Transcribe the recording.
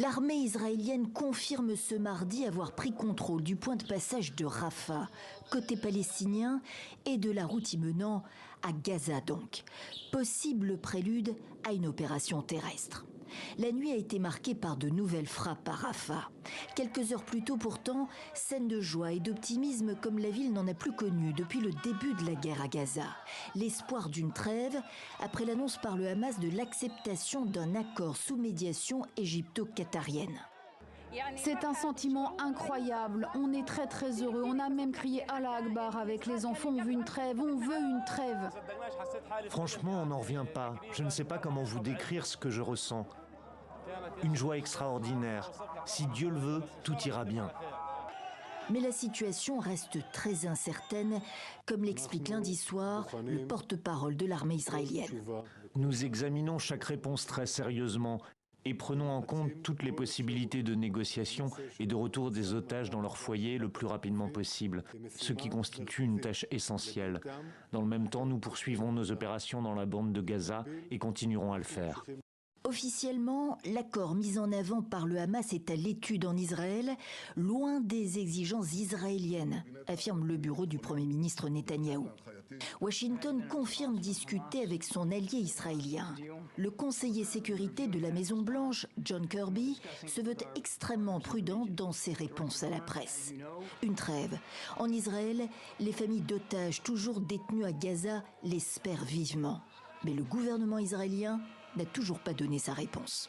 L'armée israélienne confirme ce mardi avoir pris contrôle du point de passage de Rafah, côté palestinien, et de la route y menant à Gaza donc. Possible prélude à une opération terrestre. La nuit a été marquée par de nouvelles frappes à Rafah. Quelques heures plus tôt pourtant, scène de joie et d'optimisme comme la ville n'en a plus connu depuis le début de la guerre à Gaza. L'espoir d'une trêve après l'annonce par le Hamas de l'acceptation d'un accord sous médiation égypto-qatarienne. C'est un sentiment incroyable, on est très heureux, on a même crié Allah Akbar avec les enfants, on veut une trêve, on veut une trêve. Franchement, on n'en revient pas, je ne sais pas comment vous décrire ce que je ressens. Une joie extraordinaire, si Dieu le veut, tout ira bien. Mais la situation reste très incertaine, comme l'explique lundi soir le porte-parole de l'armée israélienne. Nous examinons chaque réponse très sérieusement et prenons en compte toutes les possibilités de négociation et de retour des otages dans leur foyer le plus rapidement possible, ce qui constitue une tâche essentielle. Dans le même temps, nous poursuivons nos opérations dans la bande de Gaza et continuerons à le faire. Officiellement, l'accord mis en avant par le Hamas est à l'étude en Israël, loin des exigences israéliennes, affirme le bureau du Premier ministre Netanyahou. Washington confirme discuter avec son allié israélien. Le conseiller sécurité de la Maison-Blanche, John Kirby, se veut extrêmement prudent dans ses réponses à la presse. Une trêve. En Israël, les familles d'otages toujours détenues à Gaza l'espèrent vivement. Mais le gouvernement israélien n'a toujours pas donné sa réponse.